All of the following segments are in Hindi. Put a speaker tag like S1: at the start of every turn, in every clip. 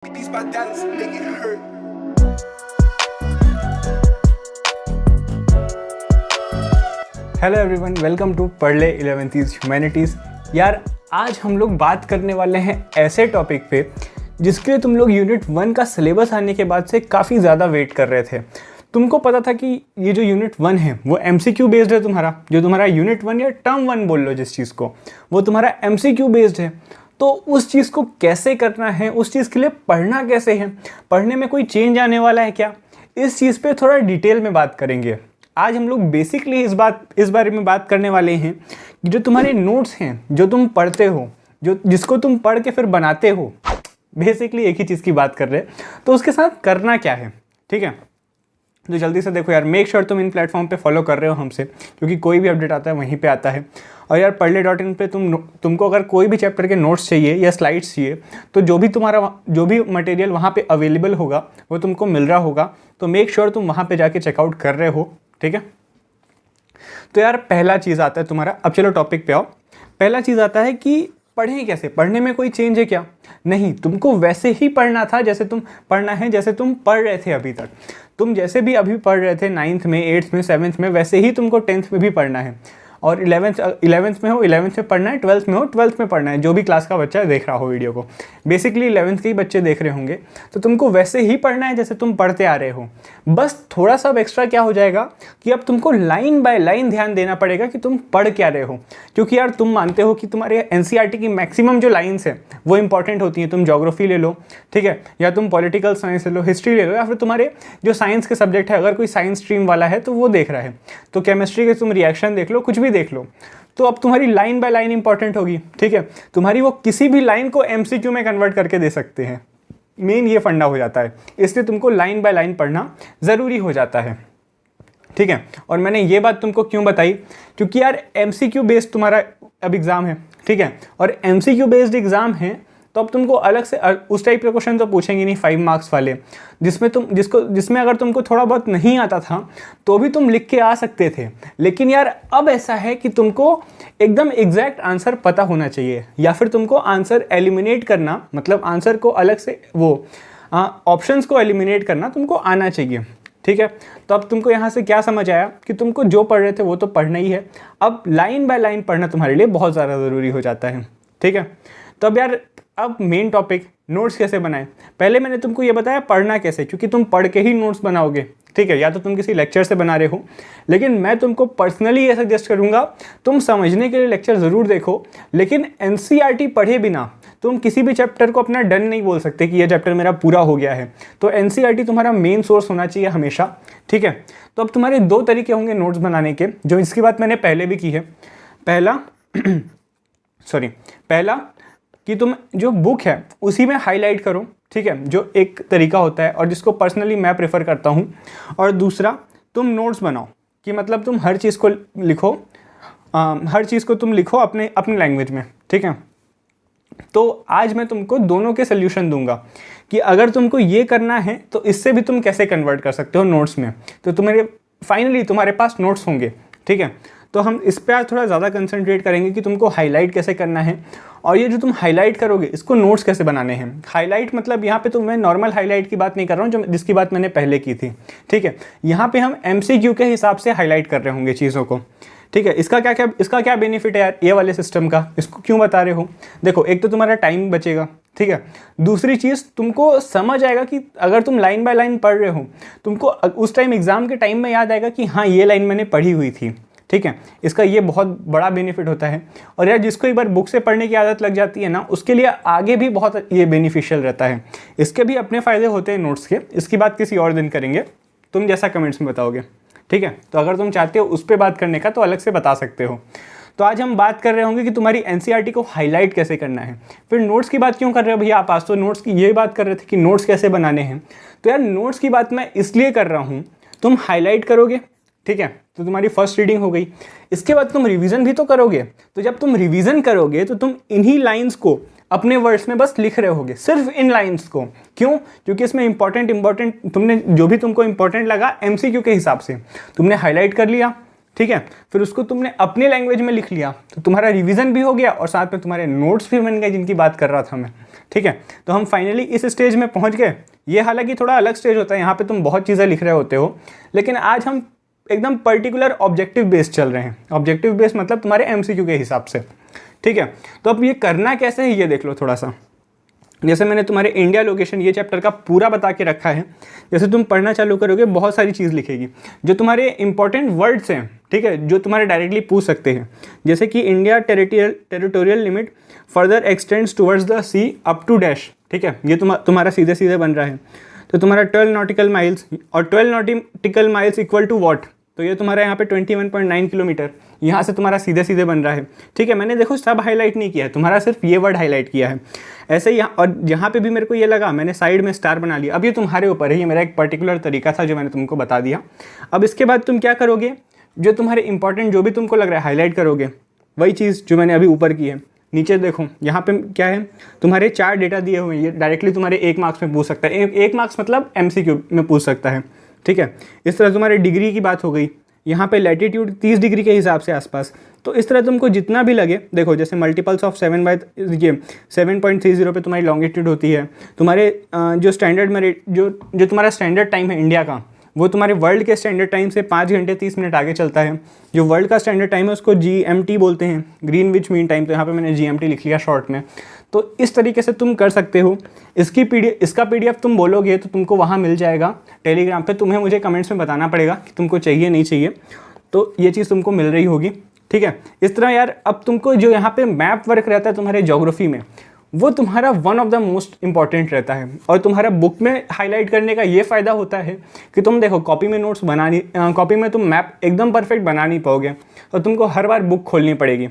S1: These my dollars make it hurt.
S2: Hello everyone, welcome to Padh Le 11th humanities. यार आज हम लोग बात करने वाले हैं ऐसे टॉपिक पे जिसके लिए तुम लोग यूनिट 1 का सिलेबस आने के बाद से काफ़ी ज़्यादा वेट कर रहे थे। तुमको पता था कि ये जो यूनिट 1 है वो MCQ बेस्ड है। तुम्हारा जो तुम्हारा यूनिट 1 या टर्म 1 बोल लो जिस चीज़ को, वो तुम्हारा MCQ बेस्ड है। तो उस चीज़ को कैसे करना है, उस चीज़ के लिए पढ़ना कैसे है, पढ़ने में कोई चेंज आने वाला है क्या, इस चीज़ पे थोड़ा डिटेल में बात करेंगे। आज हम लोग बेसिकली इस बारे में बात करने वाले हैं कि जो तुम्हारे नोट्स हैं, जो तुम पढ़ते हो, जिसको तुम पढ़ के फिर बनाते हो, बेसिकली एक ही चीज़ की बात कर रहे हैं, तो उसके साथ करना क्या है। ठीक है, तो जल्दी से देखो यार, मेक श्योर तुम इन प्लेटफॉर्म पे फॉलो कर रहे हो हमसे, क्योंकि कोई भी अपडेट आता है वहीं पे आता है। और यार पढ़ले.in पे तुमको अगर कोई भी चैप्टर के नोट्स चाहिए या स्लाइड्स चाहिए, तो जो भी मटेरियल वहाँ पे अवेलेबल होगा वो तुमको मिल रहा होगा। तो मेक श्योर तुम वहाँ पे जाके चेकआउट कर रहे हो। ठीक है, तो यार पहला चीज़ आता है तुम्हारा, अब चलो टॉपिक पे आओ। पहला चीज़ आता है कि पढ़ें कैसे, पढ़ने में कोई चेंज है क्या? नहीं, तुमको वैसे ही पढ़ना था जैसे तुम पढ़ना है, जैसे तुम पढ़ रहे थे अभी तक। तुम जैसे भी अभी पढ़ रहे थे 9th में, 8th में, 7th में, वैसे ही तुमको 10th में भी पढ़ना है। और 11th में हो 11th में पढ़ना है, 12th में हो 12th में पढ़ना है। जो भी क्लास का बच्चा देख रहा हो वीडियो को, बेसिकली 11th के ही बच्चे देख रहे होंगे, तो तुमको वैसे ही पढ़ना है जैसे तुम पढ़ते आ रहे हो। बस थोड़ा सा एक्स्ट्रा क्या हो जाएगा कि अब तुमको लाइन बाय लाइन ध्यान देना पड़ेगा कि तुम पढ़ क्या रहे हो। क्योंकि यार तुम मानते हो कि तुम्हारे NCERT की मैक्सिमम जो लाइन्स है वो इंपॉर्टेंट होती हैं। तुम ज्योग्राफी ले लो, ठीक है, या तुम पॉलिटिकल साइंस ले लो, हिस्ट्री ले लो, या फिर तुम्हारे जो साइंस के सब्जेक्ट है, अगर कोई साइंस स्ट्रीम वाला है तो वो देख रहा है, तो केमिस्ट्री के तुम रिएक्शन देख लो, कुछ भी देख लो। तो अब तुम्हारी लाइन बाय लाइन इंपॉर्टेंट होगी। ठीक है, तुम्हारी वो किसी भी लाइन को MCQ में कन्वर्ट करके दे सकते हैं। मेन ये फंडा हो जाता है, इसलिए तुमको लाइन बाय लाइन पढ़ना ज़रूरी हो जाता है। ठीक है, और मैंने ये बात तुमको क्यों बताई, क्योंकि यार MCQ बेस्ड तुम्हारा अब एग्ज़ाम है। ठीक है, और MCQ बेस्ड एग्ज़ाम है तो अब तुमको अलग से उस टाइप के क्वेश्चन तो पूछेंगे नहीं 5 मार्क्स वाले, जिसमें अगर तुमको थोड़ा बहुत नहीं आता था तो भी तुम लिख के आ सकते थे। लेकिन यार अब ऐसा है कि तुमको एकदम एग्जैक्ट आंसर पता होना चाहिए, या फिर तुमको आंसर एलिमिनेट करना, मतलब आंसर को अलग से वो ऑप्शंस को एलिमिनेट करना तुमको आना चाहिए। ठीक है, तो अब तुमको यहाँ से क्या समझ आया कि तुमको जो पढ़ रहे थे वो तो पढ़ना ही है, अब लाइन बाय लाइन पढ़ना तुम्हारे लिए बहुत ज़्यादा ज़रूरी हो जाता है। ठीक है, तो अब यार अब मेन टॉपिक, नोट्स कैसे बनाएं। पहले मैंने तुमको ये बताया पढ़ना कैसे, क्योंकि तुम पढ़ के ही नोट्स बनाओगे। ठीक है, या तो तुम किसी लेक्चर से बना रहे हो, लेकिन मैं तुमको पर्सनली ये सजेस्ट करूँगा तुम समझने के लिए लेक्चर ज़रूर देखो, लेकिन NCERT पढ़े बिना तुम किसी भी चैप्टर को अपना डन नहीं बोल सकते कि ये चैप्टर मेरा पूरा हो गया है। तो NCERT तुम्हारा मेन सोर्स होना चाहिए हमेशा। ठीक है, तो अब तुम्हारे 2 तरीके होंगे नोट्स बनाने के, जो इसकी बात मैंने पहले भी की है। पहला कि तुम जो बुक है उसी में हाईलाइट करो। ठीक है, जो एक तरीका होता है और जिसको पर्सनली मैं प्रेफर करता हूँ। और दूसरा, तुम नोट्स बनाओ, कि मतलब तुम हर चीज़ को लिखो, तुम लिखो अपने लैंग्वेज में। ठीक है, तो आज मैं तुमको दोनों के सोल्यूशन दूंगा कि अगर तुमको ये करना है तो इससे भी तुम कैसे कन्वर्ट कर सकते हो नोट्स में। तो तुम्हारे पास नोट्स होंगे। ठीक है, तो हम इस पर आज थोड़ा ज़्यादा कंसंट्रेट करेंगे कि तुमको हाईलाइट कैसे करना है, और ये जो तुम हाईलाइट करोगे इसको नोट्स कैसे बनाने हैं। हाईलाइट मतलब यहाँ पे तो मैं नॉर्मल हाईलाइट की बात नहीं कर रहा हूँ, जिसकी बात मैंने पहले की थी। ठीक है, यहाँ पे हम MCQ के हिसाब से हाईलाइट कर रहे होंगे चीज़ों को। ठीक है, इसका क्या बेनिफिट है यार ये वाले सिस्टम का, इसको क्यों बता रहे हो। देखो, एक तो तुम्हारा टाइम बचेगा। ठीक है, दूसरी चीज़ तुमको समझ आएगा कि अगर तुम लाइन बाय लाइन पढ़ रहे हो, तुमको उस टाइम एग्ज़ाम के टाइम में याद आएगा कि हाँ ये लाइन मैंने पढ़ी हुई थी। ठीक है, इसका ये बहुत बड़ा बेनिफिट होता है। और यार जिसको एक बार बुक से पढ़ने की आदत लग जाती है ना, उसके लिए आगे भी बहुत ये बेनिफिशियल रहता है। इसके भी अपने फ़ायदे होते हैं नोट्स के, इसकी बात किसी और दिन करेंगे, तुम जैसा कमेंट्स में बताओगे। ठीक है, तो अगर तुम चाहते हो उस पर बात करने का तो अलग से बता सकते हो। तो आज हम बात कर रहे होंगे कि तुम्हारी NCERT को हाईलाइट कैसे करना है। फिर नोट्स की बात क्यों कर रहे हो भैया आप? आज तो नोट्स की ये बात कर रहे थे कि नोट्स कैसे बनाने हैं। तो यार नोट्स की बात मैं इसलिए कर रहा हूँ, तुम हाईलाइट करोगे, ठीक है, तो तुम्हारी फर्स्ट रीडिंग हो गई। इसके बाद तुम रिवीजन भी तो करोगे, तो जब तुम रिवीजन करोगे तो तुम इन्हीं लाइंस को अपने वर्ड्स में बस लिख रहे होगे, सिर्फ इन लाइंस को। क्यों? क्योंकि इसमें इंपॉर्टेंट तुमने जो भी तुमको इंपॉर्टेंट लगा MCQ के हिसाब से तुमने हाईलाइट कर लिया। ठीक है, फिर उसको तुमने अपने लैंग्वेज में लिख लिया, तो तुम्हारा रिवीजन भी हो गया और साथ में तुम्हारे नोट्स भी बन गए, जिनकी बात कर रहा था मैं। ठीक है। तो हम फाइनली इस स्टेज में पहुंच गए। ये हालांकि थोड़ा अलग स्टेज होता है, यहाँ पे तुम बहुत चीज़ें लिख रहे होते हो, लेकिन आज हम एकदम पर्टिकुलर ऑब्जेक्टिव बेस्ड चल रहे हैं। ऑब्जेक्टिव बेस्ड मतलब तुम्हारे MCQ के हिसाब से, ठीक है। तो अब ये करना कैसे है ये देख लो थोड़ा सा। जैसे मैंने तुम्हारे इंडिया लोकेशन ये चैप्टर का पूरा बता के रखा है। जैसे तुम पढ़ना चालू करोगे बहुत सारी चीज़ लिखेगी जो तुम्हारे इंपॉर्टेंट वर्ड्स हैं, ठीक है, जो तुम्हारे डायरेक्टली पूछ सकते हैं। जैसे कि India territorial limit further extends towards the sea up to dash, ठीक है, ये तुम्हारा सीधे सीधे बन रहा है। तो तुम्हारा 12 नॉटिकल माइल्स, और 12 nautical miles equal to what, तो ये तुम्हारा यहाँ पे 21.9 किलोमीटर, यहाँ से तुम्हारा सीधे सीधे बन रहा है, ठीक है। मैंने देखो सब हाईलाइट नहीं किया है, तुम्हारा सिर्फ ये वर्ड हाईलाइट किया है। ऐसे ही यहाँ और यहाँ पे भी मेरे को ये लगा, मैंने साइड में स्टार बना लिया। अब ये तुम्हारे ऊपर है, ये मेरा एक पर्टिकुलर तरीका था जो मैंने तुमको बता दिया। अब इसके बाद तुम क्या करोगे, जो तुम्हारे इंपॉर्टेंट जो भी तुमको लग रहा है हाईलाइट करोगे, वही चीज़ जो मैंने अभी ऊपर की है। नीचे देखो यहाँ पे क्या है, तुम्हारे 4 डेटा दिए हुए हैं, ये डायरेक्टली तुम्हारे 1 मार्क्स में पूछ सकता है। 1 मार्क्स मतलब MCQ में पूछ सकता है, ठीक है। इस तरह तुम्हारे डिग्री की बात हो गई, यहाँ पे लैटिट्यूड 30 डिग्री के हिसाब से आसपास। तो इस तरह तुमको जितना भी लगे, देखो जैसे मल्टीपल्स ऑफ 7/7.30 पे तुम्हारी लॉन्गिट्यूड होती है। तुम्हारे जो स्टैंडर्ड मेरिट जो तुम्हारा स्टैंडर्ड टाइम है इंडिया का, वो तुम्हारे वर्ल्ड के स्टैंडर्ड टाइम से 5 घंटे 30 मिनट आगे चलता है। जो वर्ल्ड का स्टैंडर्ड टाइम है उसको GMT बोलते हैं, ग्रीनविच मीन टाइम। तो यहाँ पे मैंने GMT लिख लिया शॉर्ट में। तो इस तरीके से तुम कर सकते हो। इसका PDF तुम बोलोगे तो तुमको वहाँ मिल जाएगा टेलीग्राम पे। तुम्हें मुझे कमेंट्स में बताना पड़ेगा कि तुमको चाहिए नहीं चाहिए, तो ये चीज़ तुमको मिल रही होगी, ठीक है। इस तरह यार अब तुमको जो यहाँ पे मैप वर्क रहता है तुम्हारे ज्योग्राफी में, वो तुम्हारा one of the most important रहता है। और तुम्हारा बुक में हाईलाइट करने का ये फ़ायदा होता है कि तुम देखो कॉपी में नोट्स कॉपी में तुम मैप एकदम परफेक्ट बना नहीं पाओगे, और तुमको हर बार बुक खोलनी पड़ेगी।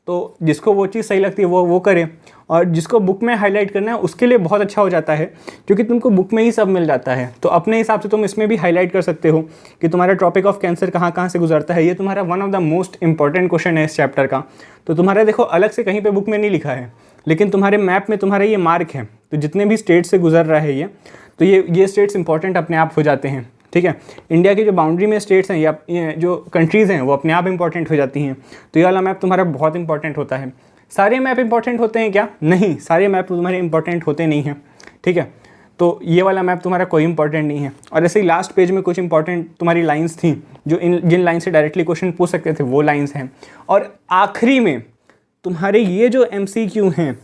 S2: तो जिसको वो चीज़ सही लगती है वो करे, और जिसको बुक में हाईलाइट करना है उसके लिए बहुत अच्छा हो जाता है, क्योंकि तुमको बुक में ही सब मिल जाता है। तो अपने हिसाब से तुम इसमें भी हाईलाइट कर सकते हो कि तुम्हारा ट्रॉपिक ऑफ कैंसर कहाँ कहाँ से गुजरता है। ये तुम्हारा one of the most important question है इस चैप्टर का। तो तुम्हारा देखो अलग से कहीं पे बुक में नहीं लिखा है, लेकिन तुम्हारे मैप में तुम्हारा ये मार्क है। तो जितने भी स्टेट से गुजर रहा है तो ये स्टेट्स इंपॉर्टेंट अपने आप हो जाते हैं, ठीक है। इंडिया की जो बाउंड्री में स्टेट्स हैं या जो कंट्रीज़ हैं वो अपने आप इंपॉर्टेंट हो जाती हैं। तो ये वाला मैप तुम्हारा बहुत इंपॉर्टेंट होता है। सारे मैप इंपॉर्टेंट होते हैं क्या? नहीं, सारे मैप तुम्हारे इंपॉर्टेंट होते नहीं हैं, ठीक है। तो ये वाला मैप तुम्हारा कोई इंपॉर्टेंट नहीं है। और ऐसे ही लास्ट पेज में कुछ इंपॉर्टेंट तुम्हारी लाइंस थी जो जिन लाइन से डायरेक्टली क्वेश्चन पूछ सकते थे, वो लाइंस हैं। और आखिरी में तुम्हारे ये जो MCQ हैं,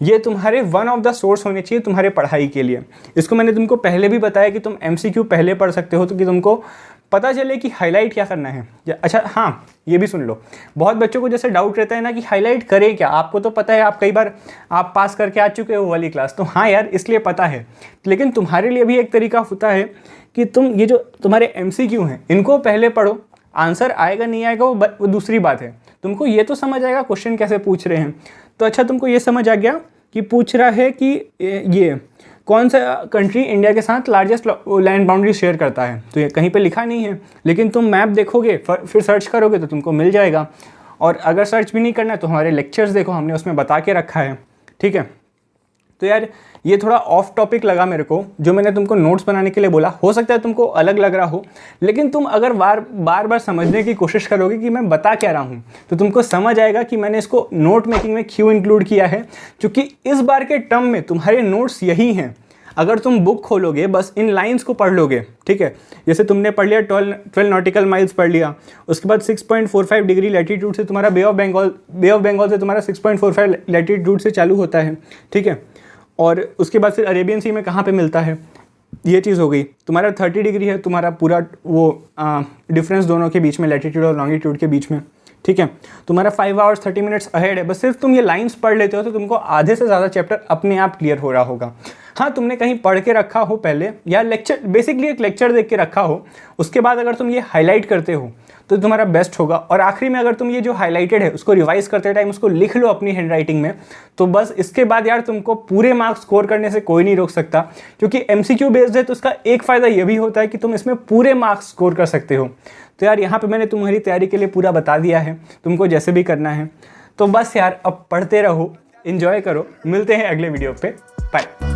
S2: ये तुम्हारे वन ऑफ द सोर्स होने चाहिए तुम्हारे पढ़ाई के लिए। इसको मैंने तुमको पहले भी बताया कि तुम MCQ पहले पढ़ सकते हो, तो कि तुमको पता चले कि हाईलाइट क्या करना है। अच्छा हाँ, ये भी सुन लो, बहुत बच्चों को जैसे डाउट रहता है ना कि हाईलाइट करें क्या। आपको तो पता है, आप कई बार आप पास करके आ चुके हो वाली क्लास, तो हाँ यार इसलिए पता है। लेकिन तुम्हारे लिए भी एक तरीका होता है कि तुम ये जो तुम्हारे MCQ हैं इनको पहले पढ़ो। आंसर आएगा नहीं आएगा वो दूसरी बात है, तुमको ये तो समझ आएगा क्वेश्चन कैसे पूछ रहे हैं। तो अच्छा तुमको ये समझ आ गया कि पूछ रहा है कि ये कौन सा कंट्री इंडिया के साथ लार्जेस्ट लैंड बाउंड्री शेयर करता है। तो ये कहीं पे लिखा नहीं है, लेकिन तुम मैप देखोगे फिर सर्च करोगे तो तुमको मिल जाएगा। और अगर सर्च भी नहीं करना है तो हमारे लेक्चर्स देखो, हमने उसमें बता के रखा है, ठीक है। तो यार ये थोड़ा ऑफ टॉपिक लगा मेरे को, जो मैंने तुमको नोट्स बनाने के लिए बोला। हो सकता है तुमको अलग लग रहा हो, लेकिन तुम अगर बार बार समझने की कोशिश करोगे कि मैं बता क्या रहा हूँ, तो तुमको समझ आएगा कि मैंने इसको नोट मेकिंग में क्यों इंक्लूड किया है। क्योंकि इस बार के टर्म में तुम्हारे नोट्स यही हैं। अगर तुम बुक खोलोगे बस इन लाइंस को पढ़ लोगे, ठीक है। जैसे तुमने पढ़ लिया 12 नॉटिकल माइल्स पढ़ लिया, उसके बाद 6.45 डिग्री लैटिट्यूड से तुम्हारा बे ऑफ बंगाल से तुम्हारा 6.45 लैटिट्यूड से चालू होता है, ठीक है। और उसके बाद फिर अरेबियन सी में कहाँ पे मिलता है, ये चीज़ हो गई। तुम्हारा 30 डिग्री है तुम्हारा पूरा वो डिफरेंस दोनों के बीच में, लैटिट्यूड और लॉन्गिट्यूड के बीच में, ठीक है। तुम्हारा 5 आवर्स 30 मिनट्स अहेड है। बस सिर्फ तुम ये लाइंस पढ़ लेते हो तो तुमको आधे से ज़्यादा चैप्टर अपने आप क्लियर हो रहा होगा। हाँ, तुमने कहीं पढ़ के रखा हो पहले, या लेक्चर बेसिकली एक लेक्चर देख के रखा हो, उसके बाद अगर तुम ये हाईलाइट करते हो तो तुम्हारा बेस्ट होगा। और आखिरी में अगर तुम ये जो हाईलाइटेड है उसको रिवाइज करते टाइम उसको लिख लो अपनी हैंडराइटिंग में, तो बस इसके बाद यार तुमको पूरे मार्क्स स्कोर करने से कोई नहीं रोक सकता। क्योंकि MCQ बेस्ड है तो उसका एक फ़ायदा ये भी होता है कि तुम इसमें पूरे मार्क्स स्कोर कर सकते हो। तो यार यहाँ पे मैंने तुम्हारी तैयारी के लिए पूरा बता दिया है, तुमको जैसे भी करना है। तो बस यार अब पढ़ते रहो, एंजॉय करो। मिलते हैं अगले वीडियो पे, बाय।